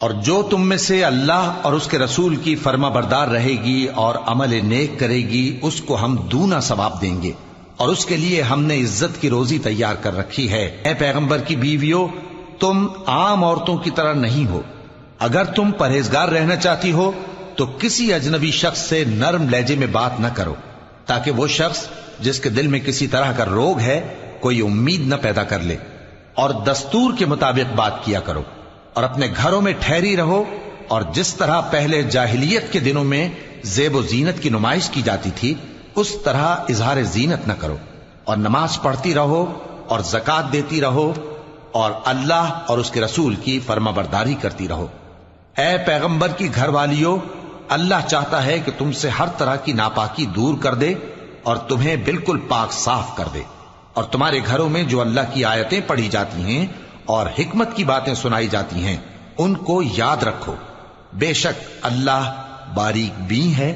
اور جو تم میں سے اللہ اور اس کے رسول کی فرما بردار رہے گی اور عمل نیک کرے گی اس کو ہم دونا ثواب دیں گے، اور اس کے لیے ہم نے عزت کی روزی تیار کر رکھی ہے۔ اے پیغمبر کی بیویوں، تم عام عورتوں کی طرح نہیں ہو۔ اگر تم پرہیزگار رہنا چاہتی ہو تو کسی اجنبی شخص سے نرم لہجے میں بات نہ کرو، تاکہ وہ شخص جس کے دل میں کسی طرح کا روگ ہے کوئی امید نہ پیدا کر لے، اور دستور کے مطابق بات کیا کرو، اور اپنے گھروں میں ٹھہری رہو، اور جس طرح پہلے جاہلیت کے دنوں میں زیب و زینت کی نمائش کی جاتی تھی اس طرح اظہار زینت نہ کرو، اور نماز پڑھتی رہو اور زکوٰۃ دیتی رہو، اور اللہ اور اس کے رسول کی فرما برداری کرتی رہو۔ اے پیغمبر کی گھر والیوں، اللہ چاہتا ہے کہ تم سے ہر طرح کی ناپاکی دور کر دے اور تمہیں بالکل پاک صاف کر دے، اور تمہارے گھروں میں جو اللہ کی آیتیں پڑھی جاتی ہیں اور حکمت کی باتیں سنائی جاتی ہیں ان کو یاد رکھو، بے شک اللہ باریک بین ہے،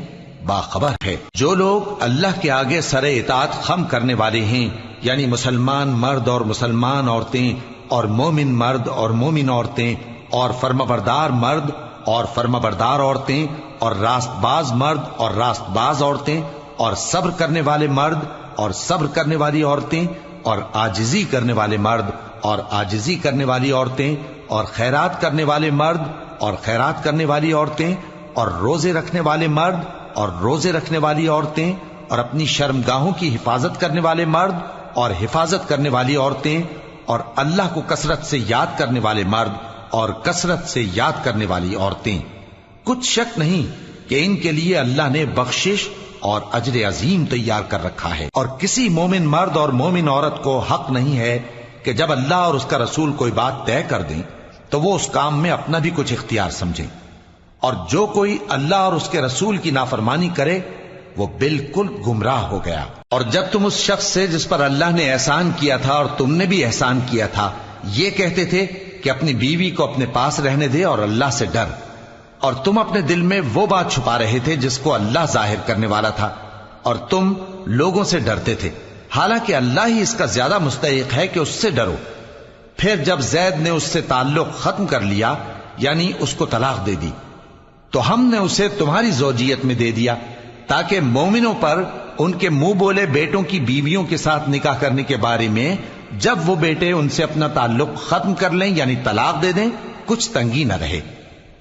باخبر ہے۔ جو لوگ اللہ کے آگے سر اطاعت خم کرنے والے ہیں، یعنی مسلمان مرد اور مسلمان عورتیں، اور مومن مرد اور مومن عورتیں، اور فرمانبردار مرد اور فرمانبردار عورتیں، اور راست باز مرد اور راست باز عورتیں، اور صبر کرنے والے مرد اور صبر کرنے والی عورتیں، اور عاجزی کرنے والے مرد اور عاجزی کرنے والی عورتیں، اور خیرات کرنے والے مرد اور خیرات کرنے والی عورتیں، اور روزے رکھنے والے مرد اور روزے رکھنے والی عورتیں، اور اپنی شرمگاہوں کی حفاظت کرنے والے مرد اور حفاظت کرنے والی عورتیں، اور اللہ کو کثرت سے یاد کرنے والے مرد اور کثرت سے یاد کرنے والی عورتیں۔ کچھ شک نہیں کہ ان کے لیے اللہ نے بخشش اور اجر عظیم تیار کر رکھا ہے، اور کسی مومن مرد اور مومن عورت کو حق نہیں ہے کہ جب اللہ اور اس کا رسول کوئی بات طے کر دیں تو وہ اس کام میں اپنا بھی کچھ اختیار سمجھیں، اور جو کوئی اللہ اور اس کے رسول کی نافرمانی کرے وہ بالکل گمراہ ہو گیا۔ اور جب تم اس شخص سے جس پر اللہ نے احسان کیا تھا اور تم نے بھی احسان کیا تھا یہ کہتے تھے کہ اپنی بیوی کو اپنے پاس رہنے دے اور اللہ سے ڈر، اور تم اپنے دل میں وہ بات چھپا رہے تھے جس کو اللہ ظاہر کرنے والا تھا، اور تم لوگوں سے ڈرتے تھے، حالانکہ اللہ ہی اس کا زیادہ مستحق ہے کہ اس سے ڈرو۔ پھر جب زید نے اس سے تعلق ختم کر لیا، یعنی اس کو طلاق دے دی، تو ہم نے اسے تمہاری زوجیت میں دے دیا تاکہ مومنوں پر ان کے منہ بولے بیٹوں کی بیویوں کے ساتھ نکاح کرنے کے بارے میں جب وہ بیٹے ان سے اپنا تعلق ختم کر لیں یعنی طلاق دے دیں کچھ تنگی نہ رہے،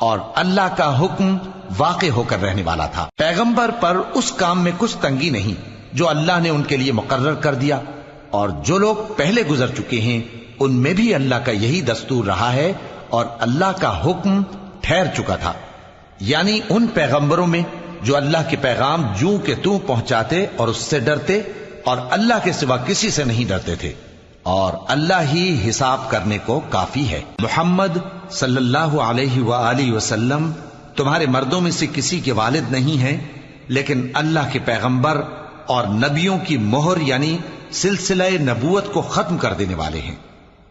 اور اللہ کا حکم واقع ہو کر رہنے والا تھا۔ پیغمبر پر اس کام میں کچھ تنگی نہیں جو اللہ نے ان کے لیے مقرر کر دیا، اور جو لوگ پہلے گزر چکے ہیں ان میں بھی اللہ کا یہی دستور رہا ہے، اور اللہ کا حکم ٹھہر چکا تھا، یعنی ان پیغمبروں میں جو اللہ کے پیغام جوں کہ توں پہنچاتے اور اس سے ڈرتے اور اللہ کے سوا کسی سے نہیں ڈرتے تھے، اور اللہ ہی حساب کرنے کو کافی ہے۔ محمد صلی اللہ علیہ وآلہ وسلم تمہارے مردوں میں سے کسی کے والد نہیں ہیں، لیکن اللہ کے پیغمبر اور نبیوں کی مہر یعنی سلسلہ نبوت کو ختم کر دینے والے ہیں،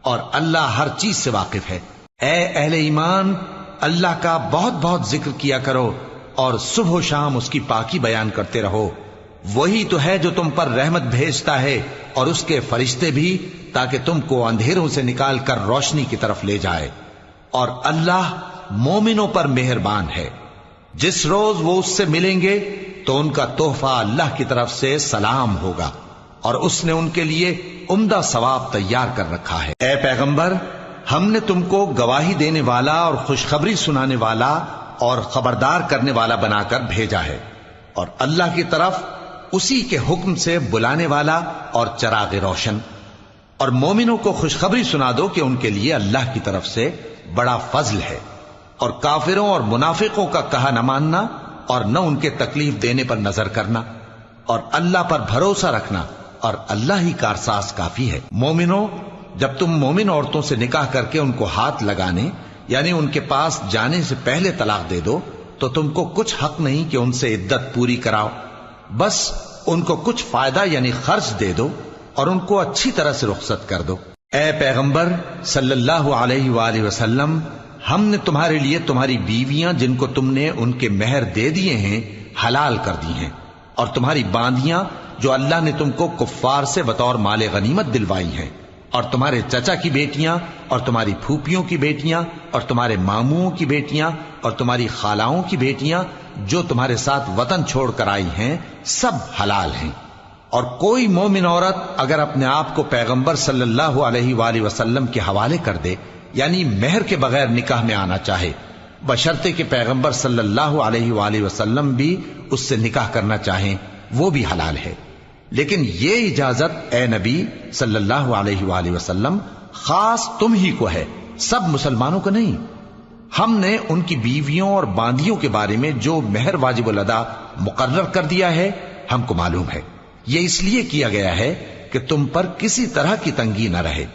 اور اللہ ہر چیز سے واقف ہے۔ اے اہل ایمان، اللہ کا بہت بہت ذکر کیا کرو اور صبح و شام اس کی پاکی بیان کرتے رہو، وہی تو ہے جو تم پر رحمت بھیجتا ہے اور اس کے فرشتے بھی، تاکہ تم کو اندھیروں سے نکال کر روشنی کی طرف لے جائے، اور اللہ مومنوں پر مہربان ہے۔ جس روز وہ اس سے ملیں گے تو ان کا تحفہ اللہ کی طرف سے سلام ہوگا، اور اس نے ان کے لیے عمدہ ثواب تیار کر رکھا ہے۔ اے پیغمبر، ہم نے تم کو گواہی دینے والا اور خوشخبری سنانے والا اور خبردار کرنے والا بنا کر بھیجا ہے، اور اللہ کی طرف اسی کے حکم سے بلانے والا اور چراغ روشن۔ اور مومنوں کو خوشخبری سنا دو کہ ان کے لیے اللہ کی طرف سے بڑا فضل ہے، اور کافروں اور منافقوں کا کہا نہ ماننا اور نہ ان کے تکلیف دینے پر نظر کرنا، اور اللہ پر بھروسہ رکھنا، اور اللہ ہی کارساز کافی ہے۔ مومنوں، جب تم مومن عورتوں سے نکاح کر کے ان کو ہاتھ لگانے یعنی ان کے پاس جانے سے پہلے طلاق دے دو تو تم کو کچھ حق نہیں کہ ان سے عدت پوری کراؤ، بس ان کو کچھ فائدہ یعنی خرچ دے دو اور ان کو اچھی طرح سے رخصت کر دو۔ اے پیغمبر صلی اللہ علیہ وآلہ وسلم، ہم نے تمہارے لیے تمہاری بیویاں جن کو تم نے ان کے مہر دے دیے ہیں حلال کر دی ہیں، اور تمہاری باندیاں جو اللہ نے تم کو کفار سے بطور مال غنیمت دلوائی ہیں، اور تمہارے چچا کی بیٹیاں اور تمہاری پھوپھیوں کی بیٹیاں اور تمہارے ماموؤں کی بیٹیاں اور تمہاری خالاؤں کی بیٹیاں جو تمہارے ساتھ وطن چھوڑ کر آئی ہیں سب حلال ہیں۔ اور کوئی مومن عورت اگر اپنے آپ کو پیغمبر صلی اللہ علیہ وآلہ وسلم کے حوالے کر دے یعنی مہر کے بغیر نکاح میں آنا چاہے، بشرطے کہ پیغمبر صلی اللہ علیہ وآلہ وسلم بھی اس سے نکاح کرنا چاہیں، وہ بھی حلال ہے۔ لیکن یہ اجازت اے نبی صلی اللہ علیہ وآلہ وسلم خاص تم ہی کو ہے، سب مسلمانوں کو نہیں۔ ہم نے ان کی بیویوں اور باندیوں کے بارے میں جو مہر واجب الادا مقرر کر دیا ہے ہم کو معلوم ہے، یہ اس لیے کیا گیا ہے کہ تم پر کسی طرح کی تنگی نہ رہے،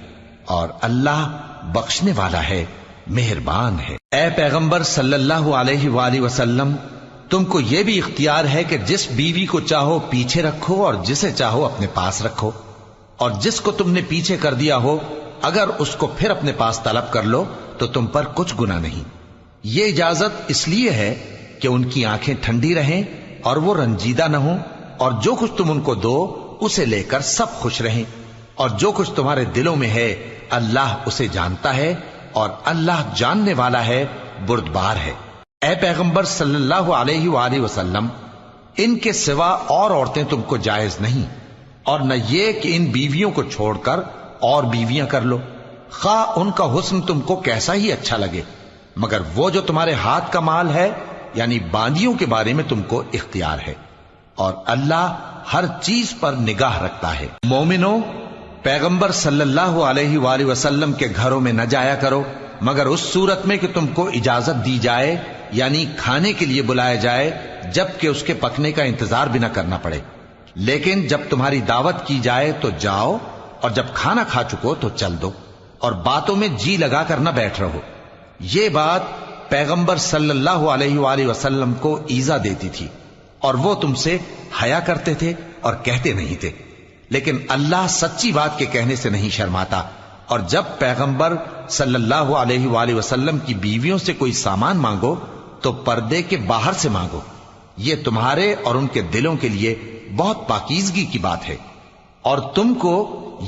اور اللہ بخشنے والا ہے، مہربان ہے۔ اے پیغمبر صلی اللہ علیہ وآلہ وسلم، تم کو یہ بھی اختیار ہے کہ جس بیوی کو چاہو پیچھے رکھو اور جسے چاہو اپنے پاس رکھو، اور جس کو تم نے پیچھے کر دیا ہو اگر اس کو پھر اپنے پاس طلب کر لو تو تم پر کچھ گناہ نہیں۔ یہ اجازت اس لیے ہے کہ ان کی آنکھیں ٹھنڈی رہیں اور وہ رنجیدہ نہ ہوں، اور جو کچھ تم ان کو دو اسے لے کر سب خوش رہیں، اور جو کچھ تمہارے دلوں میں ہے اللہ اسے جانتا ہے، اور اللہ جاننے والا ہے، بردبار ہے۔ اے پیغمبر صلی اللہ علیہ وآلہ وسلم، ان کے سوا اور عورتیں تم کو جائز نہیں، اور نہ یہ کہ ان بیویوں کو چھوڑ کر اور بیویاں کر لو، خواہ ان کا حسن تم کو کیسا ہی اچھا لگے، مگر وہ جو تمہارے ہاتھ کا مال ہے یعنی باندیوں کے بارے میں تم کو اختیار ہے، اور اللہ ہر چیز پر نگاہ رکھتا ہے۔ مومنو، پیغمبر صلی اللہ علیہ وآلہ وسلم کے گھروں میں نہ جایا کرو مگر اس صورت میں کہ تم کو اجازت دی جائے، یعنی کھانے کے لیے بلایا جائے جبکہ اس کے پکنے کا انتظار بھی نہ کرنا پڑے۔ لیکن جب تمہاری دعوت کی جائے تو جاؤ، اور جب کھانا کھا چکو تو چل دو، اور باتوں میں جی لگا کر نہ بیٹھ رہو۔ یہ بات پیغمبر صلی اللہ علیہ وآلہ وسلم کو ایذا دیتی تھی، اور وہ تم سے حیا کرتے تھے اور کہتے نہیں تھے، لیکن اللہ سچی بات کے کہنے سے نہیں شرماتا، اور جب پیغمبر صلی اللہ علیہ وآلہ وسلم کی بیویوں سے کوئی سامان مانگو تو پردے کے باہر سے مانگو، یہ تمہارے اور ان کے دلوں کے لیے بہت پاکیزگی کی بات ہے۔ اور تم کو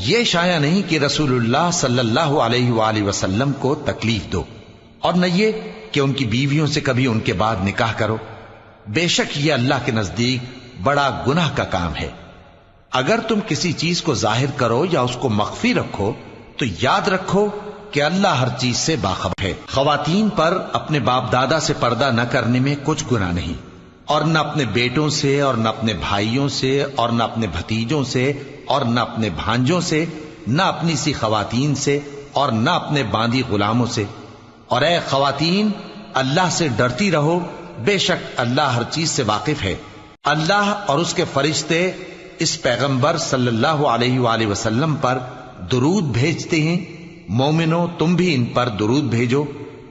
یہ شایع نہیں کہ رسول اللہ صلی اللہ علیہ وآلہ وسلم کو تکلیف دو، اور نہ یہ کہ ان کی بیویوں سے کبھی ان کے بعد نکاح کرو، بے شک یہ اللہ کے نزدیک بڑا گناہ کا کام ہے۔ اگر تم کسی چیز کو ظاہر کرو یا اس کو مخفی رکھو تو یاد رکھو کہ اللہ ہر چیز سے باخبر ہے۔ خواتین پر اپنے باپ دادا سے پردہ نہ کرنے میں کچھ گناہ نہیں، اور نہ اپنے بیٹوں سے اور نہ اپنے بھائیوں سے اور نہ اپنے بھتیجوں سے اور نہ اپنے بھانجوں سے، نہ اپنی سی خواتین سے اور نہ اپنے باندی غلاموں سے۔ اور اے خواتین، اللہ سے ڈرتی رہو، بے شک اللہ ہر چیز سے واقف ہے۔ اللہ اور اس کے فرشتے اس پیغمبر صلی اللہ علیہ وآلہ وسلم پر درود بھیجتے ہیں، مومنو تم بھی ان پر درود بھیجو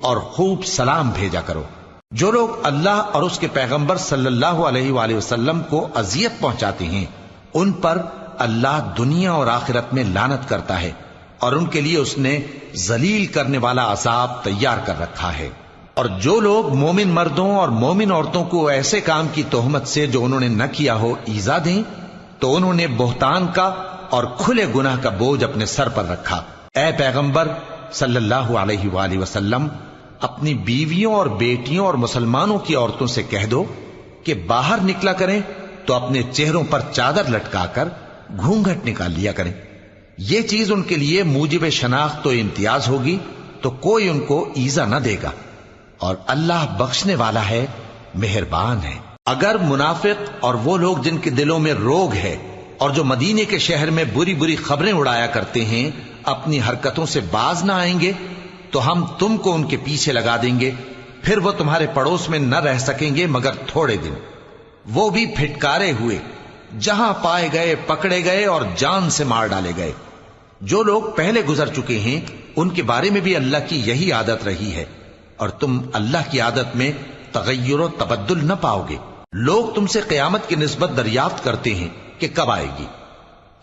اور خوب سلام بھیجا کرو۔ جو لوگ اللہ اور اس کے پیغمبر صلی اللہ علیہ وآلہ وسلم کو اذیت پہنچاتے ہیں ان پر اللہ دنیا اور آخرت میں لعنت کرتا ہے، اور ان کے لیے اس نے ذلیل کرنے والا عذاب تیار کر رکھا ہے۔ اور جو لوگ مومن مردوں اور مومن عورتوں کو ایسے کام کی تہمت سے جو انہوں نے نہ کیا ہو ایذا دیں تو انہوں نے بہتان کا اور کھلے گناہ کا بوجھ اپنے سر پر رکھا۔ اے پیغمبر صلی اللہ علیہ وآلہ وسلم، اپنی بیویوں اور بیٹیوں اور مسلمانوں کی عورتوں سے کہہ دو کہ باہر نکلا کریں تو اپنے چہروں پر چادر لٹکا کر گھونگھٹ نکال لیا کریں، یہ چیز ان کے لیے موجب شناخت و امتیاز ہوگی تو کوئی ان کو ایذا نہ دے گا، اور اللہ بخشنے والا ہے، مہربان ہے۔ اگر منافق اور وہ لوگ جن کے دلوں میں روگ ہے اور جو مدینے کے شہر میں بری بری خبریں اڑایا کرتے ہیں اپنی حرکتوں سے باز نہ آئیں گے تو ہم تم کو ان کے پیچھے لگا دیں گے، پھر وہ تمہارے پڑوس میں نہ رہ سکیں گے مگر تھوڑے دن، وہ بھی پھٹکارے ہوئے، جہاں پائے گئے پکڑے گئے اور جان سے مار ڈالے گئے۔ جو لوگ پہلے گزر چکے ہیں ان کے بارے میں بھی اللہ کی یہی عادت رہی ہے، اور تم اللہ کی عادت میں تغیر و تبدل نہ پاؤ گے۔ لوگ تم سے قیامت کی نسبت دریافت کرتے ہیں کہ کب آئے گی،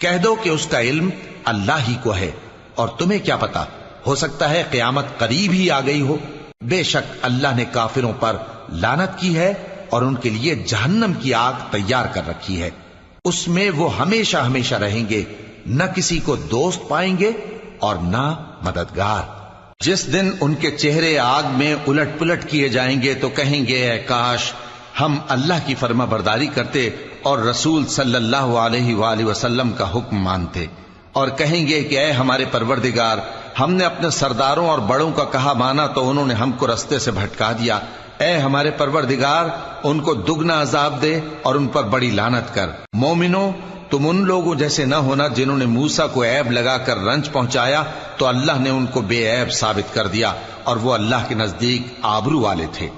کہہ دو کہ اس کا علم اللہ ہی کو ہے، اور تمہیں کیا پتا، ہو سکتا ہے قیامت قریب ہی آ گئی ہو۔ بے شک اللہ نے کافروں پر لعنت کی ہے اور ان کے لیے جہنم کی آگ تیار کر رکھی ہے، اس میں وہ ہمیشہ ہمیشہ رہیں گے، نہ کسی کو دوست پائیں گے اور نہ مددگار۔ جس دن ان کے چہرے آگ میں الٹ پلٹ کیے جائیں گے تو کہیں گے اے کاش ہم اللہ کی فرما برداری کرتے اور رسول صلی اللہ علیہ وآلہ وسلم کا حکم مانتے، اور کہیں گے کہ اے ہمارے پروردگار، ہم نے اپنے سرداروں اور بڑوں کا کہا مانا تو انہوں نے ہم کو رستے سے بھٹکا دیا۔ اے ہمارے پروردگار، ان کو دگنا عذاب دے اور ان پر بڑی لعنت کر۔ مومنو، تم ان لوگوں جیسے نہ ہونا جنہوں نے موسیٰ کو عیب لگا کر رنج پہنچایا تو اللہ نے ان کو بے عیب ثابت کر دیا اور وہ اللہ کے نزدیک آبرو والے تھے۔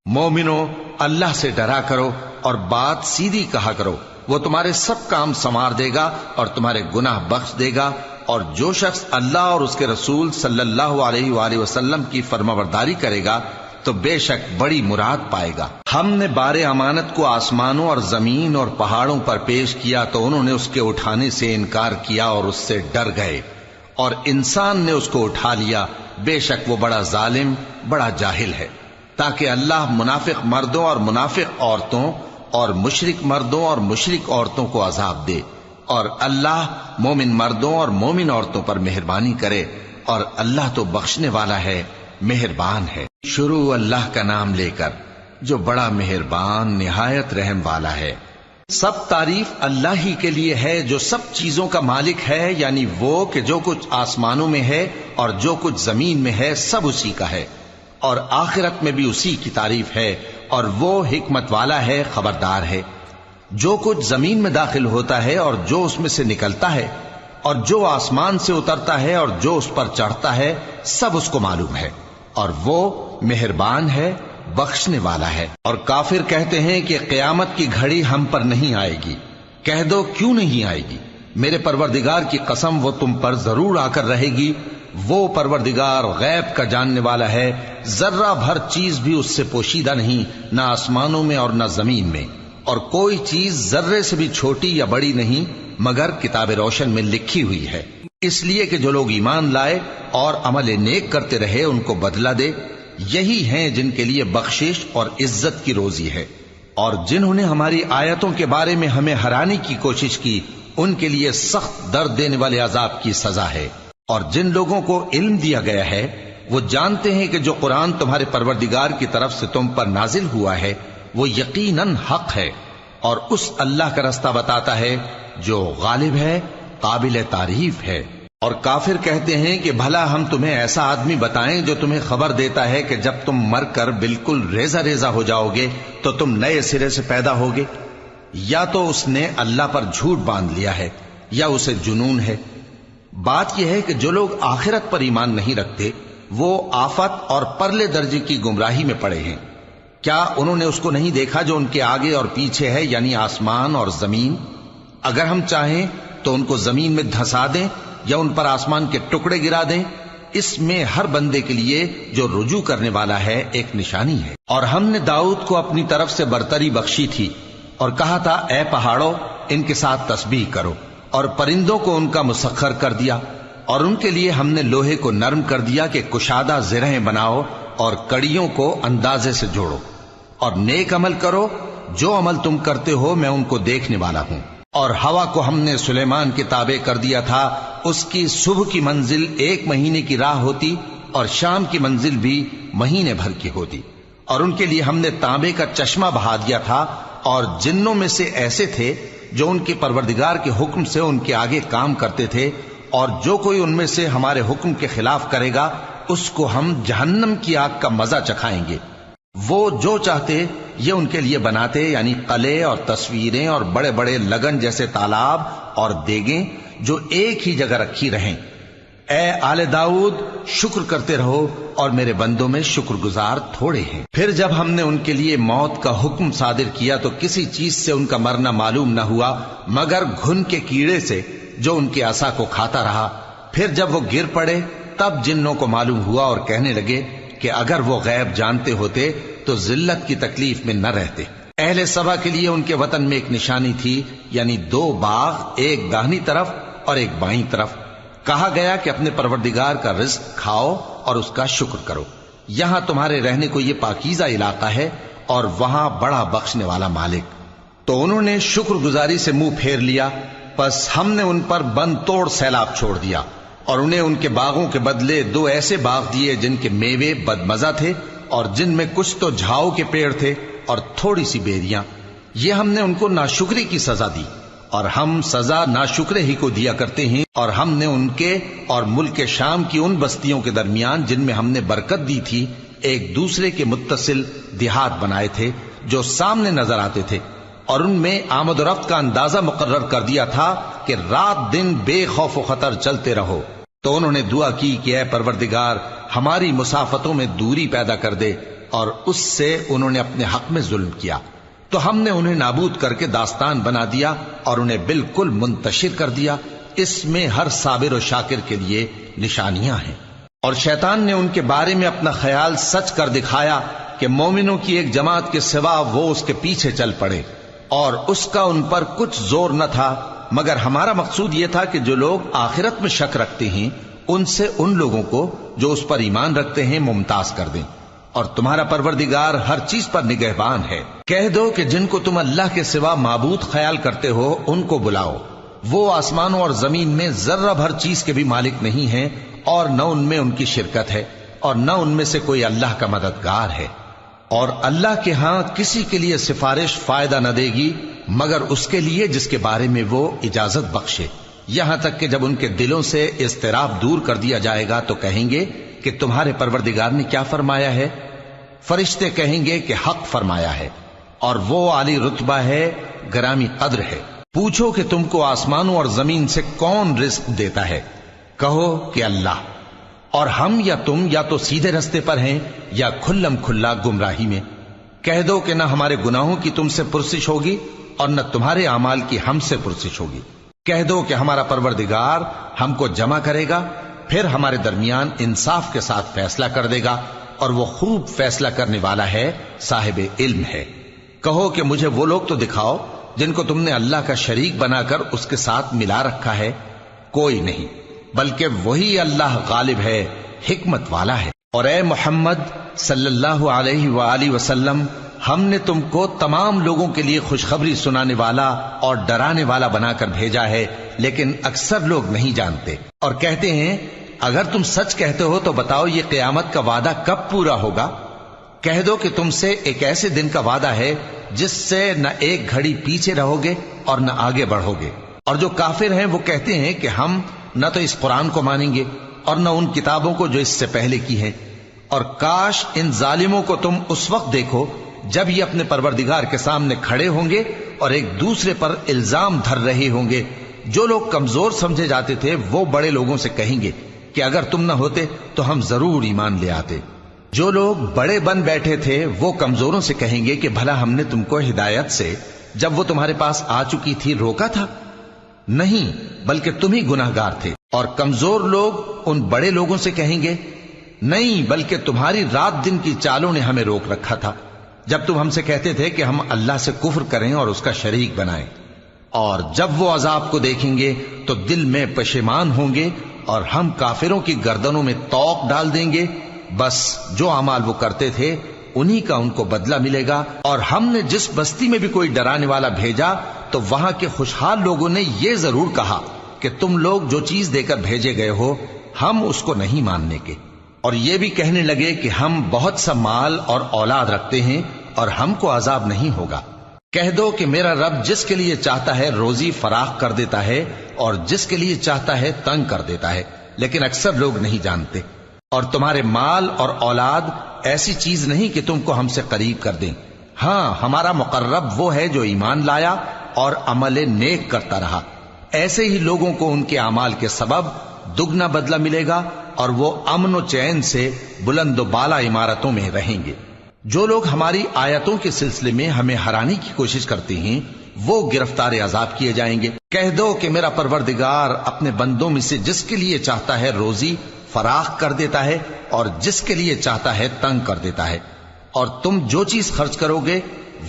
مومنو، اللہ سے ڈرا کرو اور بات سیدھی کہا کرو، وہ تمہارے سب کام سنوار دے گا اور تمہارے گناہ بخش دے گا، اور جو شخص اللہ اور اس کے رسول صلی اللہ علیہ وآلہ وسلم کی فرمانبرداری کرے گا تو بے شک بڑی مراد پائے گا۔ ہم نے بار امانت کو آسمانوں اور زمین اور پہاڑوں پر پیش کیا تو انہوں نے اس کے اٹھانے سے انکار کیا اور اس سے ڈر گئے، اور انسان نے اس کو اٹھا لیا، بے شک وہ بڑا ظالم، بڑا جاہل ہے، تاکہ اللہ منافق مردوں اور منافق عورتوں اور مشرک مردوں اور مشرک عورتوں کو عذاب دے، اور اللہ مومن مردوں اور مومن عورتوں پر مہربانی کرے، اور اللہ تو بخشنے والا ہے، مہربان ہے۔ شروع اللہ کا نام لے کر جو بڑا مہربان نہایت رحم والا ہے۔ سب تعریف اللہ ہی کے لیے ہے جو سب چیزوں کا مالک ہے، یعنی وہ کہ جو کچھ آسمانوں میں ہے اور جو کچھ زمین میں ہے سب اسی کا ہے، اور آخرت میں بھی اسی کی تعریف ہے، اور وہ حکمت والا ہے، خبردار ہے۔ جو کچھ زمین میں داخل ہوتا ہے اور جو اس میں سے نکلتا ہے اور جو آسمان سے اترتا ہے اور جو اس پر چڑھتا ہے سب اس کو معلوم ہے، اور وہ مہربان ہے، بخشنے والا ہے۔ اور کافر کہتے ہیں کہ قیامت کی گھڑی ہم پر نہیں آئے گی۔ کہہ دو کیوں نہیں آئے گی؟ میرے پروردگار کی قسم وہ تم پر ضرور آ کر رہے گی۔ وہ پروردگار غیب کا جاننے والا ہے، ذرہ بھر چیز بھی اس سے پوشیدہ نہیں، نہ آسمانوں میں اور نہ زمین میں، اور کوئی چیز ذرے سے بھی چھوٹی یا بڑی نہیں مگر کتاب روشن میں لکھی ہوئی ہے، اس لیے کہ جو لوگ ایمان لائے اور عمل نیک کرتے رہے ان کو بدلہ دے۔ یہی ہیں جن کے لیے بخشش اور عزت کی روزی ہے، اور جنہوں نے ہماری آیتوں کے بارے میں ہمیں ہرانے کی کوشش کی ان کے لیے سخت درد دینے والے عذاب کی سزا ہے۔ اور جن لوگوں کو علم دیا گیا ہے وہ جانتے ہیں کہ جو قرآن تمہارے پروردگار کی طرف سے تم پر نازل ہوا ہے وہ یقیناً حق ہے، اور اس اللہ کا رستہ بتاتا ہے جو غالب ہے، قابل تعریف ہے۔ اور کافر کہتے ہیں کہ بھلا ہم تمہیں ایسا آدمی بتائیں جو تمہیں خبر دیتا ہے کہ جب تم مر کر بالکل ریزہ ریزہ ہو جاؤ گے تو تم نئے سرے سے پیدا ہوگے؟ یا تو اس نے اللہ پر جھوٹ باندھ لیا ہے یا اسے جنون ہے۔ بات یہ ہے کہ جو لوگ آخرت پر ایمان نہیں رکھتے وہ آفت اور پرلے درجے کی گمراہی میں پڑے ہیں۔ کیا انہوں نے اس کو نہیں دیکھا جو ان کے آگے اور پیچھے ہے، یعنی آسمان اور زمین؟ اگر ہم چاہیں تو ان کو زمین میں دھسا دیں یا ان پر آسمان کے ٹکڑے گرا دیں، اس میں ہر بندے کے لیے جو رجوع کرنے والا ہے ایک نشانی ہے۔ اور ہم نے داؤد کو اپنی طرف سے برتری بخشی تھی اور کہا تھا اے پہاڑوں ان کے ساتھ تسبیح کرو، اور پرندوں کو ان کا مسخر کر دیا، اور ان کے لیے ہم نے لوہے کو نرم کر دیا کہ کشادہ زرہیں بناؤ اور کڑیوں کو اندازے سے جوڑو، اور نیک عمل کرو، جو عمل تم کرتے ہو میں ان کو دیکھنے والا ہوں۔ اور ہوا کو ہم نے سلیمان کے تابع کر دیا تھا، اس کی صبح کی منزل 1 مہینے کی راہ ہوتی اور شام کی منزل بھی مہینے بھر کی ہوتی، اور ان کے لیے ہم نے تانبے کا چشمہ بہا دیا تھا، اور جنوں میں سے ایسے تھے جو ان کے پروردگار کے حکم سے ان کے آگے کام کرتے تھے، اور جو کوئی ان میں سے ہمارے حکم کے خلاف کرے گا اس کو ہم جہنم کی آگ کا مزہ چکھائیں گے۔ وہ جو چاہتے یہ ان کے لیے بناتے، یعنی قلعے اور تصویریں اور بڑے بڑے لگن جیسے تالاب اور دیگیں جو ایک ہی جگہ رکھی رہیں۔ اے آل داؤد، شکر کرتے رہو اور میرے بندوں میں شکر گزار تھوڑے ہیں۔ پھر جب ہم نے ان کے لیے موت کا حکم صادر کیا تو کسی چیز سے ان کا مرنا معلوم نہ ہوا مگر گھن کے کیڑے سے جو ان کے عصا کو کھاتا رہا۔ پھر جب وہ گر پڑے تب جنوں کو معلوم ہوا اور کہنے لگے کہ اگر وہ غیب جانتے ہوتے تو ذلت کی تکلیف میں نہ رہتے۔ اہل سبا کے لیے ان کے وطن میں ایک نشانی تھی، یعنی 2 باغ، ایک داہنی طرف اور ایک بائیں طرف۔ کہا گیا کہ اپنے پروردگار کا رزق کھاؤ اور اس کا شکر کرو، یہاں تمہارے رہنے کو یہ پاکیزہ علاقہ ہے اور وہاں بڑا بخشنے والا مالک۔ تو انہوں نے شکر گزاری سے منہ پھیر لیا، پس ہم نے ان پر بند توڑ سیلاب چھوڑ دیا، اور انہیں ان کے باغوں کے بدلے 2 ایسے باغ دیے جن کے میوے بدمزہ تھے اور جن میں کچھ تو جھاؤ کے پیڑ تھے اور تھوڑی سی بیریاں۔ یہ ہم نے ان کو ناشکری کی سزا دی، اور ہم سزا ناشکرے ہی کو دیا کرتے ہیں۔ اور ہم نے ان کے اور ملک شام کی ان بستیوں کے درمیان جن میں ہم نے برکت دی تھی ایک دوسرے کے متصل دیہات بنائے تھے جو سامنے نظر آتے تھے، اور ان میں آمد و رفت کا اندازہ مقرر کر دیا تھا کہ رات دن بے خوف و خطر چلتے رہو۔ تو انہوں نے دعا کی کہ اے پروردگار ہماری مسافتوں میں دوری پیدا کر دے، اور اس سے انہوں نے اپنے حق میں ظلم کیا، تو ہم نے انہیں نابود کر کے داستان بنا دیا اور انہیں بالکل منتشر کر دیا۔ اس میں ہر صابر و شاکر کے لیے نشانیاں ہیں۔ اور شیطان نے ان کے بارے میں اپنا خیال سچ کر دکھایا کہ مومنوں کی ایک جماعت کے سوا وہ اس کے پیچھے چل پڑے، اور اس کا ان پر کچھ زور نہ تھا، مگر ہمارا مقصود یہ تھا کہ جو لوگ آخرت میں شک رکھتے ہیں ان سے ان لوگوں کو جو اس پر ایمان رکھتے ہیں ممتاز کر دیں، اور تمہارا پروردگار ہر چیز پر نگہبان ہے۔ کہہ دو کہ جن کو تم اللہ کے سوا معبود خیال کرتے ہو ان کو بلاؤ، وہ آسمانوں اور زمین میں ذرہ بھر چیز کے بھی مالک نہیں ہیں، اور نہ ان میں ان کی شرکت ہے، اور نہ ان میں سے کوئی اللہ کا مددگار ہے، اور اللہ کے ہاں کسی کے لیے سفارش فائدہ نہ دے گی مگر اس کے لیے جس کے بارے میں وہ اجازت بخشے، یہاں تک کہ جب ان کے دلوں سے اضطراب دور کر دیا جائے گا تو کہیں گے کہ تمہارے پروردگار نے کیا فرمایا ہے؟ فرشتے کہیں گے کہ حق فرمایا ہے، اور وہ عالی رتبہ ہے، گرامی قدر ہے۔ پوچھو کہ تم کو آسمانوں اور زمین سے کون رزق دیتا ہے؟ کہو کہ اللہ، اور ہم یا تم یا تو سیدھے رستے پر ہیں یا کھلم کھلا گمراہی میں۔ کہہ دو کہ نہ ہمارے گناہوں کی تم سے پرسش ہوگی اور نہ تمہارے اعمال کی ہم سے پرسش ہوگی۔ کہہ دو کہ ہمارا پروردگار ہم کو جمع کرے گا، پھر ہمارے درمیان انصاف کے ساتھ فیصلہ کر دے گا، اور وہ خوب فیصلہ کرنے والا ہے، صاحب علم ہے۔ کہو کہ مجھے وہ لوگ تو دکھاؤ جن کو تم نے اللہ کا شریک بنا کر اس کے ساتھ ملا رکھا ہے۔ کوئی نہیں، بلکہ وہی اللہ غالب ہے، حکمت والا ہے۔ اور اے محمد صلی اللہ علیہ وآلہ وسلم، ہم نے تم کو تمام لوگوں کے لیے خوشخبری سنانے والا اور ڈرانے والا بنا کر بھیجا ہے، لیکن اکثر لوگ نہیں جانتے، اور کہتے ہیں اگر تم سچ کہتے ہو تو بتاؤ یہ قیامت کا وعدہ کب پورا ہوگا؟ کہہ دو کہ تم سے ایک ایسے دن کا وعدہ ہے جس سے نہ ایک گھڑی پیچھے رہو گے اور نہ آگے بڑھو گے۔ اور جو کافر ہیں وہ کہتے ہیں کہ ہم نہ تو اس قرآن کو مانیں گے اور نہ ان کتابوں کو جو اس سے پہلے کی ہیں، اور کاش ان ظالموں کو تم اس وقت دیکھو جب یہ اپنے پروردگار کے سامنے کھڑے ہوں گے اور ایک دوسرے پر الزام دھر رہے ہوں گے۔ جو لوگ کمزور سمجھے جاتے تھے وہ بڑے لوگوں سے کہیں گے کہ اگر تم نہ ہوتے تو ہم ضرور ایمان لے آتے۔ جو لوگ بڑے بن بیٹھے تھے وہ کمزوروں سے کہیں گے کہ بھلا ہم نے تم کو ہدایت سے جب وہ تمہارے پاس آ چکی تھی روکا تھا؟ نہیں، بلکہ تم ہی گناہگار تھے۔ اور کمزور لوگ ان بڑے لوگوں سے کہیں گے نہیں، بلکہ تمہاری رات دن کی چالوں نے ہمیں روک رکھا تھا جب تم ہم سے کہتے تھے کہ ہم اللہ سے کفر کریں اور اس کا شریک بنائیں۔ اور جب وہ عذاب کو دیکھیں گے تو دل میں پشیمان ہوں گے، اور ہم کافروں کی گردنوں میں طوق ڈال دیں گے، بس جو اعمال وہ کرتے تھے انہی کا ان کو بدلہ ملے گا۔ اور ہم نے جس بستی میں بھی کوئی ڈرانے والا بھیجا تو وہاں کے خوشحال لوگوں نے یہ ضرور کہا کہ تم لوگ جو چیز دے کر بھیجے گئے ہو ہم اس کو نہیں ماننے کے، اور یہ بھی کہنے لگے کہ ہم بہت سا مال اور اولاد رکھتے ہیں اور ہم کو عذاب نہیں ہوگا۔ کہہ دو کہ میرا رب جس کے لیے چاہتا ہے روزی فراخ کر دیتا ہے اور جس کے لیے چاہتا ہے تنگ کر دیتا ہے، لیکن اکثر لوگ نہیں جانتے۔ اور تمہارے مال اور اولاد ایسی چیز نہیں کہ تم کو ہم سے قریب کر دیں، ہاں ہمارا مقرب وہ ہے جو ایمان لایا اور عمل نیک کرتا رہا۔ ایسے ہی لوگوں کو ان کے اعمال کے سبب دگنا بدلہ ملے گا، اور وہ امن و چین سے بلند و بالا عمارتوں میں رہیں گے۔ جو لوگ ہماری آیتوں کے سلسلے میں ہمیں ہرانے کی کوشش کرتے ہیں وہ گرفتار عذاب کیے جائیں گے۔ کہہ دو کہ میرا پروردگار اپنے بندوں میں سے جس کے لیے چاہتا ہے روزی فراخ کر دیتا ہے اور جس کے لیے چاہتا ہے تنگ کر دیتا ہے، اور تم جو چیز خرچ کرو گے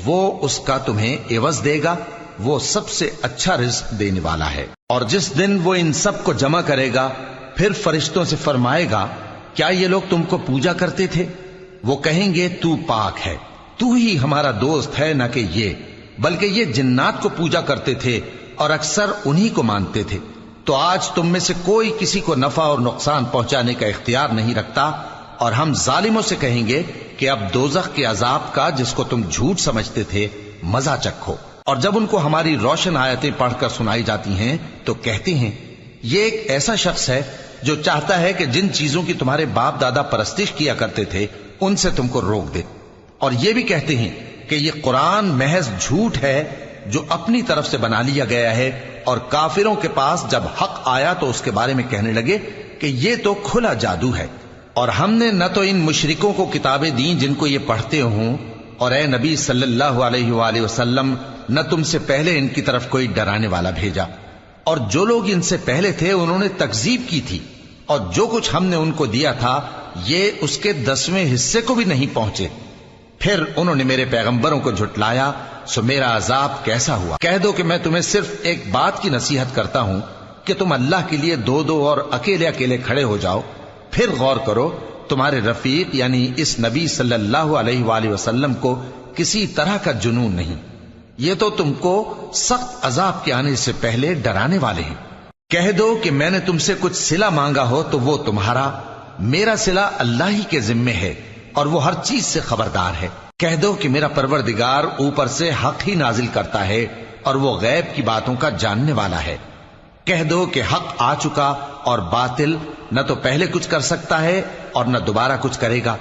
وہ اس کا تمہیں عوض دے گا، وہ سب سے اچھا رزق دینے والا ہے۔ اور جس دن وہ ان سب کو جمع کرے گا پھر فرشتوں سے فرمائے گا کیا یہ لوگ تم کو پوجا کرتے تھے؟ وہ کہیں گے تو پاک ہے، تو ہی ہمارا دوست ہے، نہ کہ یہ، بلکہ یہ جنات کو پوجا کرتے تھے اور اکثر انہی کو مانتے تھے۔ تو آج تم میں سے کوئی کسی کو نفع اور نقصان پہنچانے کا اختیار نہیں رکھتا، اور ہم ظالموں سے کہیں گے کہ اب دوزخ کے عذاب کا، جس کو تم جھوٹ سمجھتے تھے، مزہ چکھو۔ اور جب ان کو ہماری روشن آیتیں پڑھ کر سنائی جاتی ہیں تو کہتے ہیں یہ ایک ایسا شخص ہے جو چاہتا ہے کہ جن چیزوں کی تمہارے باپ دادا پرستش کیا کرتے تھے ان سے تم کو روک دے، اور یہ بھی کہتے ہیں کہ یہ قرآن محض جھوٹ ہے جو اپنی طرف سے بنا لیا گیا ہے، اور کافروں کے پاس جب حق آیا تو اس کے بارے میں کہنے لگے کہ یہ تو کھلا جادو ہے۔ اور ہم نے نہ تو ان مشرکوں کو کتابیں دیں جن کو یہ پڑھتے ہوں، اور اے نبی صلی اللہ علیہ وآلہ وسلم نہ تم سے پہلے ان کی طرف کوئی ڈرانے والا بھیجا، اور جو لوگ ان سے پہلے تھے انہوں نے تکذیب کی تھی، اور جو کچھ ہم نے ان کو دیا تھا یہ اس کے 10ویں حصے کو بھی نہیں پہنچے۔ پھر انہوں نے میرے پیغمبروں کو جھٹلایا، سو میرا عذاب کیسا ہوا۔ کہہ دو کہ میں تمہیں صرف ایک بات کی نصیحت کرتا ہوں کہ تم اللہ کے لیے دو دو اور اکیلے اکیلے کھڑے ہو جاؤ، پھر غور کرو تمہارے رفیق یعنی اس نبی صلی اللہ علیہ وآلہ وسلم کو کسی طرح کا جنون نہیں، یہ تو تم کو سخت عذاب کے آنے سے پہلے ڈرانے والے ہیں۔ کہہ دو کہ میں نے تم سے کچھ صلہ مانگا ہو تو وہ تمہارا، میرا صلہ اللہ ہی کے ذمے ہے، اور وہ ہر چیز سے خبردار ہے۔ کہہ دو کہ میرا پروردگار اوپر سے حق ہی نازل کرتا ہے، اور وہ غیب کی باتوں کا جاننے والا ہے۔ کہہ دو کہ حق آ چکا، اور باطل نہ تو پہلے کچھ کر سکتا ہے اور نہ دوبارہ کچھ کرے گا۔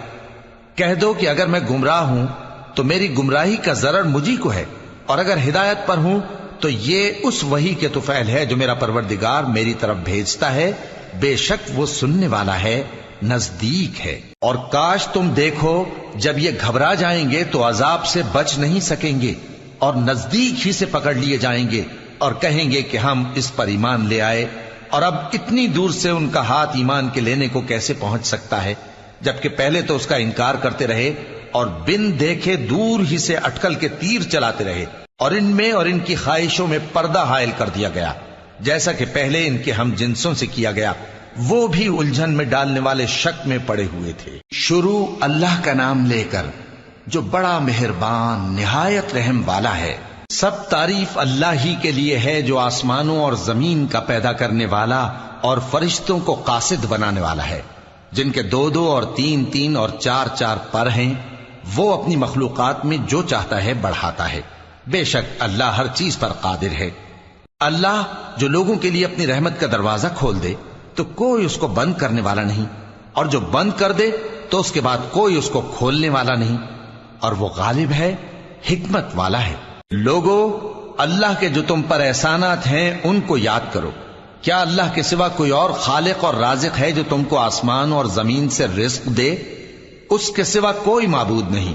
کہہ دو کہ اگر میں گمراہ ہوں تو میری گمراہی کا ضرر مجھی کو ہے، اور اگر ہدایت پر ہوں تو یہ اس وحی کے طفیل ہے جو میرا پروردگار میری طرف بھیجتا ہے، بے شک وہ سننے والا ہے، نزدیک ہے۔ اور کاش تم دیکھو جب یہ گھبرا جائیں گے تو عذاب سے بچ نہیں سکیں گے، اور نزدیک ہی سے پکڑ لیے جائیں گے، اور کہیں گے کہ ہم اس پر ایمان لے آئے، اور اب اتنی دور سے ان کا ہاتھ ایمان کے لینے کو کیسے پہنچ سکتا ہے، جبکہ پہلے تو اس کا انکار کرتے رہے اور بن دیکھے دور ہی سے اٹکل کے تیر چلاتے رہے، اور ان میں اور ان کی خواہشوں میں پردہ حائل کر دیا گیا، جیسا کہ پہلے ان کے ہم جنسوں سے کیا گیا، وہ بھی الجھن میں ڈالنے والے شک میں پڑے ہوئے تھے۔ شروع اللہ کا نام لے کر جو بڑا مہربان نہایت رحم والا ہے۔ سب تعریف اللہ ہی کے لیے ہے جو آسمانوں اور زمین کا پیدا کرنے والا اور فرشتوں کو قاصد بنانے والا ہے، جن کے 2 اور 3 اور 4 پر ہیں، وہ اپنی مخلوقات میں جو چاہتا ہے بڑھاتا ہے، بے شک اللہ ہر چیز پر قادر ہے۔ اللہ جو لوگوں کے لیے اپنی رحمت کا دروازہ کھول دے تو کوئی اس کو بند کرنے والا نہیں، اور جو بند کر دے تو اس کے بعد کوئی اس کو کھولنے والا نہیں، اور وہ غالب ہے، حکمت والا ہے۔ لوگو، اللہ کے جو تم پر احسانات ہیں ان کو یاد کرو۔ کیا اللہ کے سوا کوئی اور خالق اور رازق ہے جو تم کو آسمان اور زمین سے رزق دے؟ اس کے سوا کوئی معبود نہیں،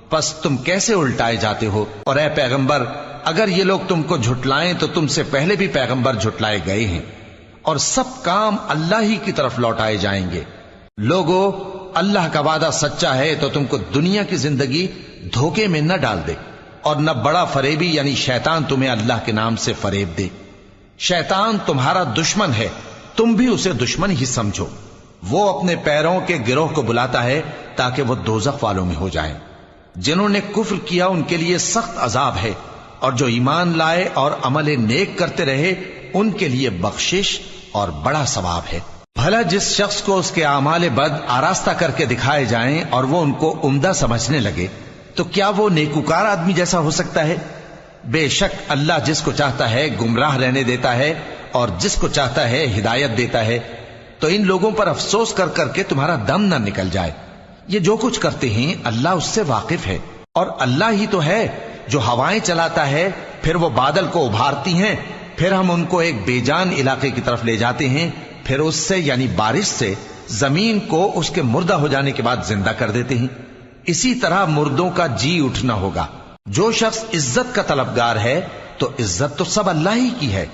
پس تم کیسے الٹائے جاتے ہو؟ اور اے پیغمبر، اگر یہ لوگ تم کو جھٹلائیں تو تم سے پہلے بھی پیغمبر جھٹلائے گئے ہیں، اور سب کام اللہ ہی کی طرف لوٹائے جائیں گے۔ لوگو، اللہ کا وعدہ سچا ہے تو تم کو دنیا کی زندگی دھوکے میں نہ ڈال دے، اور نہ بڑا فریبی یعنی شیطان تمہیں اللہ کے نام سے فریب دے۔ شیطان تمہارا دشمن ہے، تم بھی اسے دشمن ہی سمجھو۔ وہ اپنے پیروں کے گروہ کو بلاتا ہے تاکہ وہ دوزخ والوں میں ہو جائیں۔ جنہوں نے کفر کیا ان کے لیے سخت عذاب ہے، اور جو ایمان لائے اور عمل نیک کرتے رہے ان کے لیے بخشش اور بڑا ثواب ہے۔ بھلا جس شخص کو اس کے اعمال بد آراستہ کر کے دکھائے جائیں اور وہ ان کو عمدہ سمجھنے لگے تو کیا وہ نیکوکار آدمی جیسا ہو سکتا ہے؟ بے شک اللہ جس کو چاہتا ہے گمراہ رہنے دیتا ہے، اور جس کو چاہتا ہے ہدایت دیتا ہے۔ تو ان لوگوں پر افسوس کر کر کے تمہارا دم نہ نکل جائے، یہ جو کچھ کرتے ہیں اللہ اس سے واقف ہے، اور اللہ ہی تو ہے جو ہوائیں چلاتا ہے، پھر وہ بادل کو ابھارتی ہیں، پھر ہم ان کو ایک بے جان علاقے کی طرف لے جاتے ہیں، پھر اس سے یعنی بارش سے زمین کو اس کے مردہ ہو جانے کے بعد زندہ کر دیتے ہیں۔ اسی طرح مردوں کا جی اٹھنا ہوگا۔ جو شخص عزت کا طلبگار ہے تو عزت تو سب اللہ ہی کی ہے،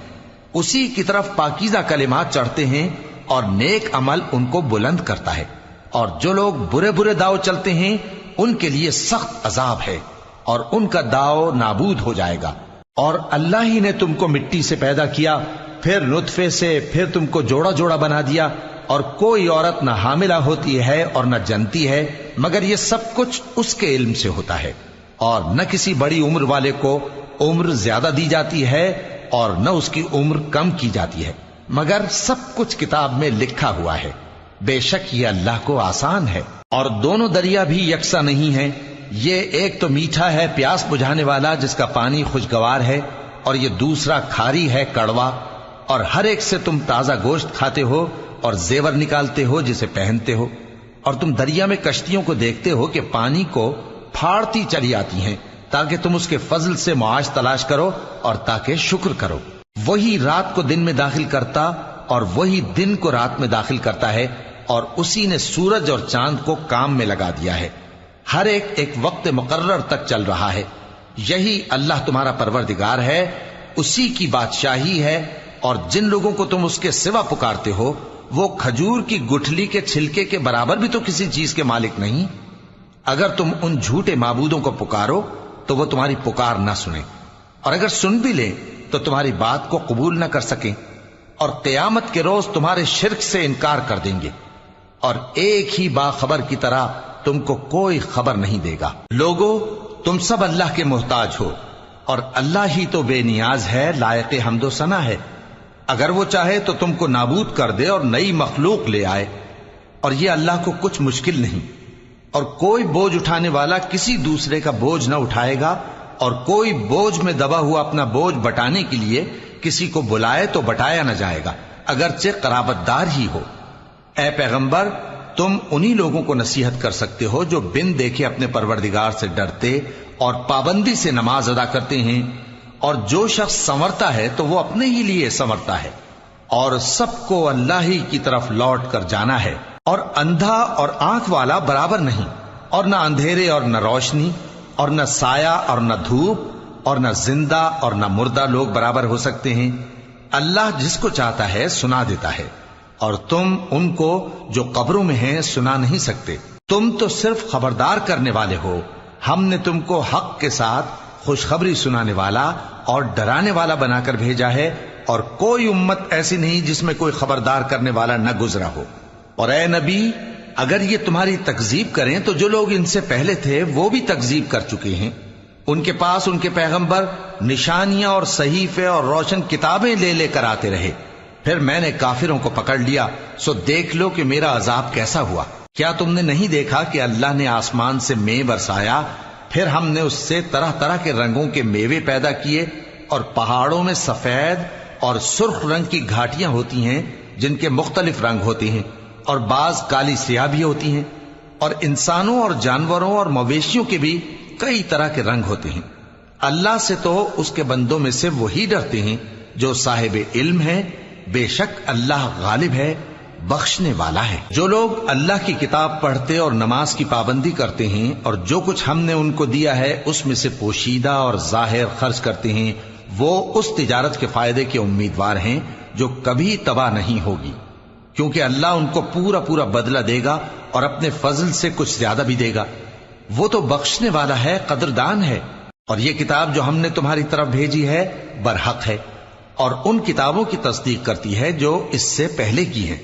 اسی کی طرف پاکیزہ کلمات چڑھتے ہیں اور نیک عمل ان کو بلند کرتا ہے، اور جو لوگ برے برے داؤ چلتے ہیں ان کے لیے سخت عذاب ہے، اور ان کا داؤ نابود ہو جائے گا۔ اور اللہ ہی نے تم کو مٹی سے پیدا کیا، پھر نطفے سے، پھر تم کو جوڑا جوڑا بنا دیا، اور کوئی عورت نہ حاملہ ہوتی ہے اور نہ جنتی ہے مگر یہ سب کچھ اس کے علم سے ہوتا ہے، اور نہ کسی بڑی عمر والے کو عمر زیادہ دی جاتی ہے اور نہ اس کی عمر کم کی جاتی ہے، مگر سب کچھ کتاب میں لکھا ہوا ہے، بے شک یہ اللہ کو آسان ہے۔ اور دونوں دریا بھی یکساں نہیں ہیں، یہ ایک تو میٹھا ہے پیاس بجھانے والا جس کا پانی خوشگوار ہے، اور یہ دوسرا کھاری ہے کڑوا، اور ہر ایک سے تم تازہ گوشت کھاتے ہو اور زیور نکالتے ہو جسے پہنتے ہو، اور تم دریا میں کشتیوں کو دیکھتے ہو کہ پانی کو پھاڑتی چلی آتی ہیں تاکہ تم اس کے فضل سے معاش تلاش کرو اور تاکہ شکر کرو۔ وہی رات کو دن میں داخل کرتا اور وہی دن کو رات میں داخل کرتا ہے، اور اسی نے سورج اور چاند کو کام میں لگا دیا ہے، ہر ایک ایک وقت مقرر تک چل رہا ہے۔ یہی اللہ تمہارا پروردگار ہے، اسی کی بادشاہی ہے، اور جن لوگوں کو تم اس کے سوا پکارتے ہو وہ کھجور کی گٹھلی کے چھلکے کے برابر بھی تو کسی چیز کے مالک نہیں۔ اگر تم ان جھوٹے معبودوں کو پکارو تو وہ تمہاری پکار نہ سنیں، اور اگر سن بھی لیں تو تمہاری بات کو قبول نہ کر سکیں، اور قیامت کے روز تمہارے شرک سے انکار کر دیں گے، اور ایک ہی باخبر کی طرح تم کو کوئی خبر نہیں دے گا۔ لوگو، تم سب اللہ کے محتاج ہو، اور اللہ ہی تو بے نیاز ہے، لائق حمد و ثنا ہے۔ اگر وہ چاہے تو تم کو نابود کر دے اور نئی مخلوق لے آئے، اور یہ اللہ کو کچھ مشکل نہیں۔ اور کوئی بوجھ اٹھانے والا کسی دوسرے کا بوجھ نہ اٹھائے گا، اور کوئی بوجھ میں دبا ہوا اپنا بوجھ بٹانے کے لیے کسی کو بلائے تو بٹایا نہ جائے گا، اگرچہ قرابت دار ہی ہو۔ اے پیغمبر، تم انہی لوگوں کو نصیحت کر سکتے ہو جو بن دیکھے اپنے پروردگار سے ڈرتے اور پابندی سے نماز ادا کرتے ہیں، اور جو شخص سنورتا ہے تو وہ اپنے ہی لیے سنورتا ہے، اور سب کو اللہ ہی کی طرف لوٹ کر جانا ہے۔ اور اندھا اور آنکھ والا برابر نہیں، اور نہ اندھیرے اور نہ روشنی، اور نہ سایہ اور نہ دھوپ، اور نہ زندہ اور نہ مردہ لوگ برابر ہو سکتے ہیں۔ اللہ جس کو چاہتا ہے سنا دیتا ہے، اور تم ان کو جو قبروں میں ہیں سنا نہیں سکتے۔ تم تو صرف خبردار کرنے والے ہو، ہم نے تم کو حق کے ساتھ خوشخبری سنانے والا اور ڈرانے والا بنا کر بھیجا ہے، اور کوئی امت ایسی نہیں جس میں کوئی خبردار کرنے والا نہ گزرا ہو۔ اور اے نبی، اگر یہ تمہاری تکذیب کریں تو جو لوگ ان سے پہلے تھے وہ بھی تکذیب کر چکے ہیں۔ ان کے پاس ان کے پیغمبر نشانیاں اور صحیفے اور روشن کتابیں لے لے کر آتے رہے، پھر میں نے کافروں کو پکڑ لیا، سو دیکھ لو کہ میرا عذاب کیسا ہوا۔ کیا تم نے نہیں دیکھا کہ اللہ نے آسمان سے مے برسایا، پھر ہم نے اس سے طرح طرح کے رنگوں کے میوے پیدا کیے، اور پہاڑوں میں سفید اور سرخ رنگ کی گھاٹیاں ہوتی ہیں جن کے مختلف رنگ ہوتے ہیں، اور بعض کالی سیاہ بھی ہوتی ہیں، اور انسانوں اور جانوروں اور مویشیوں کے بھی کئی طرح کے رنگ ہوتے ہیں۔ اللہ سے تو اس کے بندوں میں سے وہی ڈرتے ہیں جو صاحب علم ہے، بے شک اللہ غالب ہے، بخشنے والا ہے۔ جو لوگ اللہ کی کتاب پڑھتے اور نماز کی پابندی کرتے ہیں، اور جو کچھ ہم نے ان کو دیا ہے اس میں سے پوشیدہ اور ظاہر خرچ کرتے ہیں، وہ اس تجارت کے فائدے کے امیدوار ہیں جو کبھی تباہ نہیں ہوگی، کیونکہ اللہ ان کو پورا پورا بدلہ دے گا اور اپنے فضل سے کچھ زیادہ بھی دے گا۔ وہ تو بخشنے والا ہے، قدردان ہے۔ اور یہ کتاب جو ہم نے تمہاری طرف بھیجی ہے برحق ہے، اور ان کتابوں کی تصدیق کرتی ہے جو اس سے پہلے کی ہیں۔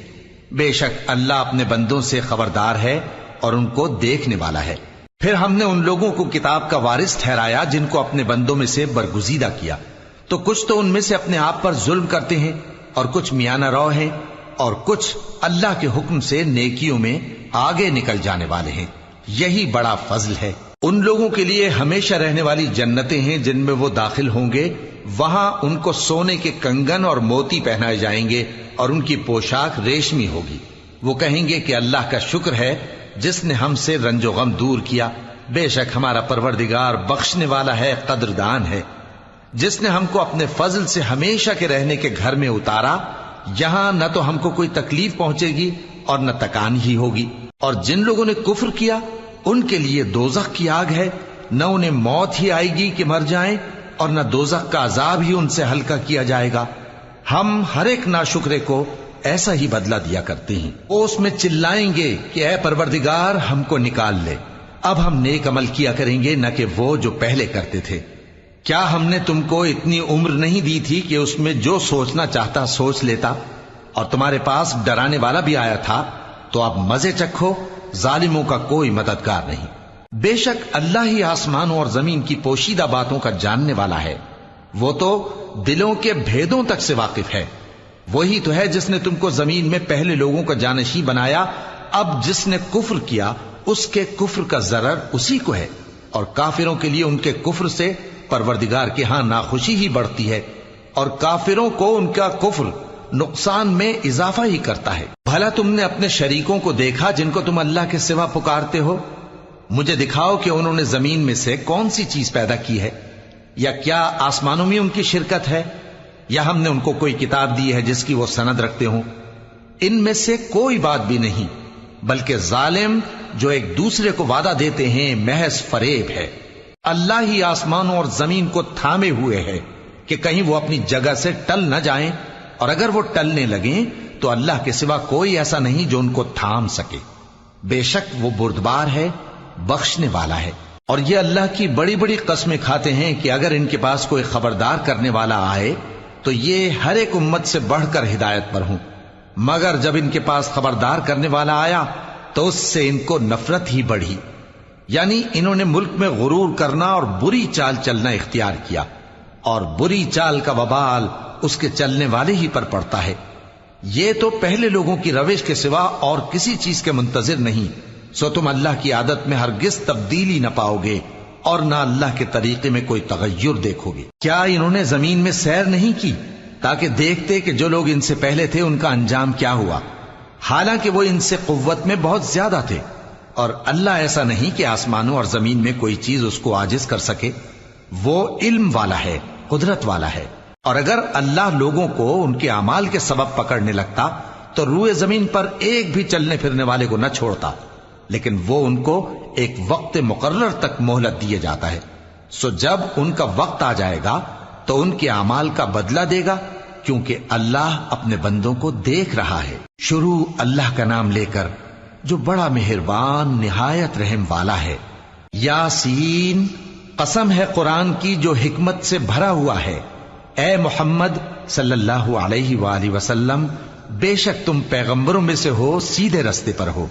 بے شک اللہ اپنے بندوں سے خبردار ہے اور ان کو دیکھنے والا ہے۔ پھر ہم نے ان لوگوں کو کتاب کا وارث ٹھہرایا جن کو اپنے بندوں میں سے برگزیدہ کیا، تو کچھ تو ان میں سے اپنے آپ پر ظلم کرتے ہیں، اور کچھ میانہ رو ہیں، اور کچھ اللہ کے حکم سے نیکیوں میں آگے نکل جانے والے ہیں۔ یہی بڑا فضل ہے۔ ان لوگوں کے لیے ہمیشہ رہنے والی جنتیں ہیں جن میں وہ داخل ہوں گے، وہاں ان کو سونے کے کنگن اور موتی پہنائے جائیں گے، اور ان کی پوشاک ریشمی ہوگی۔ وہ کہیں گے کہ اللہ کا شکر ہے جس نے ہم سے رنج و غم دور کیا، بے شک ہمارا پروردگار بخشنے والا ہے، قدردان ہے۔ جس نے ہم کو اپنے فضل سے ہمیشہ کے رہنے کے گھر میں اتارا، یہاں نہ تو ہم کو کوئی تکلیف پہنچے گی اور نہ تکان ہی ہوگی۔ اور جن لوگوں نے کفر کیا ان کے لیے دوزخ کی آگ ہے، نہ انہیں موت ہی آئے گی کہ مر جائیں، اور نہ دوزخ کا عذاب ہی ان سے ہلکا کیا جائے گا۔ ہم ہر ایک ناشکرے کو ایسا ہی بدلہ دیا کرتے ہیں۔ وہ اس میں چلائیں گے کہ اے پروردگار ہم کو نکال لے، اب ہم نیک عمل کیا کریں گے نہ کہ وہ جو پہلے کرتے تھے۔ کیا ہم نے تم کو اتنی عمر نہیں دی تھی کہ اس میں جو سوچنا چاہتا سوچ لیتا، اور تمہارے پاس ڈرانے والا بھی آیا تھا؟ تو اب مزے چکھو، ظالموں کا کوئی مددگار نہیں۔ بے شک اللہ ہی آسمانوں اور زمین کی پوشیدہ باتوں کا جاننے والا ہے، وہ تو دلوں کے بھیدوں تک سے واقف ہے۔ وہی تو ہے جس نے تم کو زمین میں پہلے لوگوں کا جانشین بنایا. اب جس نے کفر کیا اس کے کفر کا ضرر اسی کو ہے، اور کافروں کے لیے ان کے کفر سے پروردگار کے ہاں ناخوشی ہی بڑھتی ہے، اور کافروں کو ان کا کفر نقصان میں اضافہ ہی کرتا ہے. بھلا تم نے اپنے شریکوں کو دیکھا جن کو تم اللہ کے سوا پکارتے ہو؟ مجھے دکھاؤ کہ انہوں نے زمین میں سے کون سی چیز پیدا کی ہے، یا کیا آسمانوں میں ان کی شرکت ہے، یا ہم نے ان کو کوئی کتاب دی ہے جس کی وہ سند رکھتے ہوں؟ ان میں سے کوئی بات بھی نہیں، بلکہ ظالم جو ایک دوسرے کو وعدہ دیتے ہیں محض فریب ہے. اللہ ہی آسمانوں اور زمین کو تھامے ہوئے ہے کہ کہیں وہ اپنی جگہ سے ٹل نہ جائیں، اور اگر وہ ٹلنے لگیں تو اللہ کے سوا کوئی ایسا نہیں جو ان کو تھام سکے. بے شک وہ بردبار ہے، بخشنے والا ہے. اور یہ اللہ کی بڑی بڑی قسمیں کھاتے ہیں کہ اگر ان کے پاس کوئی خبردار کرنے والا آئے تو یہ ہر ایک امت سے بڑھ کر ہدایت پر ہوں، مگر جب ان کے پاس خبردار کرنے والا آیا تو اس سے ان کو نفرت ہی بڑھی. یعنی انہوں نے ملک میں غرور کرنا اور بری چال چلنا اختیار کیا، اور بری چال کا وبال اس کے چلنے والے ہی پر پڑتا ہے. یہ تو پہلے لوگوں کی روش کے سوا اور کسی چیز کے منتظر نہیں، سو تم اللہ کی عادت میں ہرگز تبدیلی نہ پاؤ گے اور نہ اللہ کے طریقے میں کوئی تغیر دیکھو گے. کیا انہوں نے زمین میں سیر نہیں کی تاکہ دیکھتے کہ جو لوگ ان سے پہلے تھے ان کا انجام کیا ہوا، حالانکہ وہ ان سے قوت میں بہت زیادہ تھے. اور اللہ ایسا نہیں کہ آسمانوں اور زمین میں کوئی چیز اس کو عاجز کر سکے. وہ علم والا ہے، قدرت والا ہے. اور اگر اللہ لوگوں کو ان کے اعمال کے سبب پکڑنے لگتا تو روئے زمین پر ایک بھی چلنے پھرنے والے کو نہ چھوڑتا، لیکن وہ ان کو ایک وقت مقرر تک مہلت دیے جاتا ہے. سو جب ان کا وقت آ جائے گا تو ان کے اعمال کا بدلہ دے گا، کیونکہ اللہ اپنے بندوں کو دیکھ رہا ہے. شروع اللہ کا نام لے کر جو بڑا مہربان نہایت رحم والا ہے. یاسین، قسم ہے قرآن کی جو حکمت سے بھرا ہوا ہے. اے محمد صلی اللہ علیہ وآلہ وسلم، بے شک تم پیغمبروں میں سے ہو، سیدھے رستے پر ہو.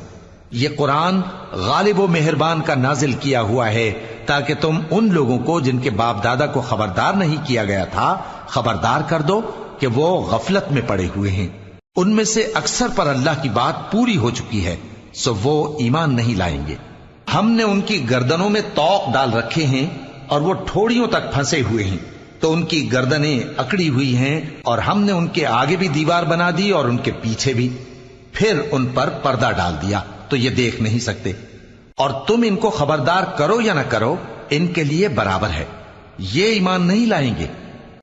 یہ قرآن غالب و مہربان کا نازل کیا ہوا ہے تاکہ تم ان لوگوں کو جن کے باپ دادا کو خبردار نہیں کیا گیا تھا خبردار کر دو کہ وہ غفلت میں پڑے ہوئے ہیں. ان میں سے اکثر پر اللہ کی بات پوری ہو چکی ہے، سو وہ ایمان نہیں لائیں گے. ہم نے ان کی گردنوں میں طوق ڈال رکھے ہیں اور وہ ٹھوڑیوں تک پھنسے ہوئے ہیں، تو ان کی گردنیں اکڑی ہوئی ہیں، اور ہم نے ان کے آگے بھی دیوار بنا دی اور ان کے پیچھے بھی، پھر ان پر پردہ ڈال دیا تو یہ دیکھ نہیں سکتے. اور تم ان کو خبردار کرو یا نہ کرو ان کے لیے برابر ہے، یہ ایمان نہیں لائیں گے.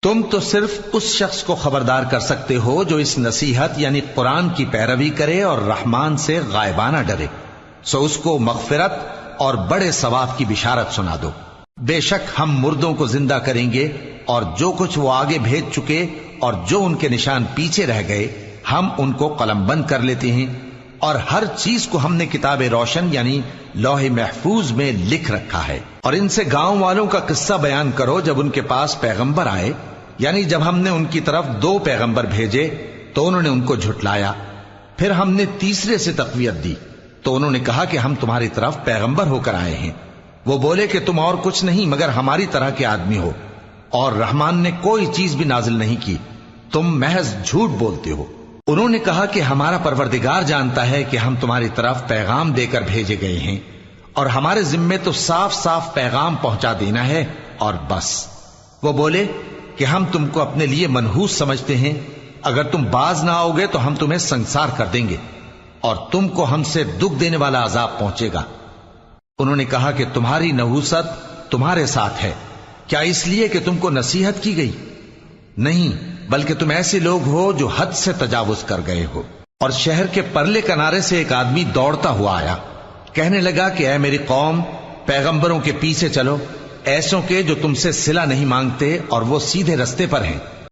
تم تو صرف اس شخص کو خبردار کر سکتے ہو جو اس نصیحت یعنی قرآن کی پیروی کرے اور رحمان سے غائبانہ ڈرے، سو اس کو مغفرت اور بڑے ثواب کی بشارت سنا دو. بے شک ہم مردوں کو زندہ کریں گے، اور جو کچھ وہ آگے بھیج چکے اور جو ان کے نشان پیچھے رہ گئے ہم ان کو قلم بند کر لیتے ہیں. اور ہر چیز کو ہم نے کتاب روشن یعنی لوح محفوظ میں لکھ رکھا ہے. اور ان سے گاؤں والوں کا قصہ بیان کرو جب ان کے پاس پیغمبر آئے، یعنی جب ہم نے ان کی طرف 2 پیغمبر بھیجے تو انہوں نے ان کو جھٹلایا، پھر ہم نے تیسرے سے تقویت دی تو انہوں نے کہا کہ ہم تمہاری طرف پیغمبر ہو کر آئے ہیں. وہ بولے کہ تم اور کچھ نہیں مگر ہماری طرح کے آدمی ہو، اور رحمان نے کوئی چیز بھی نازل نہیں کی، تم محض جھوٹ بولتے ہو. انہوں نے کہا کہ ہمارا پروردگار جانتا ہے کہ ہم تمہاری طرف پیغام دے کر بھیجے گئے ہیں، اور ہمارے ذمے تو صاف صاف پیغام پہنچا دینا ہے اور بس. وہ بولے کہ ہم تم کو اپنے لیے منحوس سمجھتے ہیں، اگر تم باز نہ آؤ گے تو ہم تمہیں سنسار کر دیں گے اور تم کو ہم سے دکھ دینے والا عذاب پہنچے گا. انہوں نے کہا کہ تمہاری نحوست تمہارے ساتھ ہے، کیا اس لیے کہ تم کو نصیحت کی گئی؟ نہیں، بلکہ تم ایسے لوگ ہو جو حد سے تجاوز کر گئے ہو. اور شہر کے پرلے کنارے سے ایک آدمی دوڑتا ہوا آیا، کہنے لگا کہ اے میری قوم، پیغمبروں کے پیچھے چلو، ایسوں کے جو تم سے صلہ نہیں مانگتے اور وہ سیدھے رستے پر ہیں.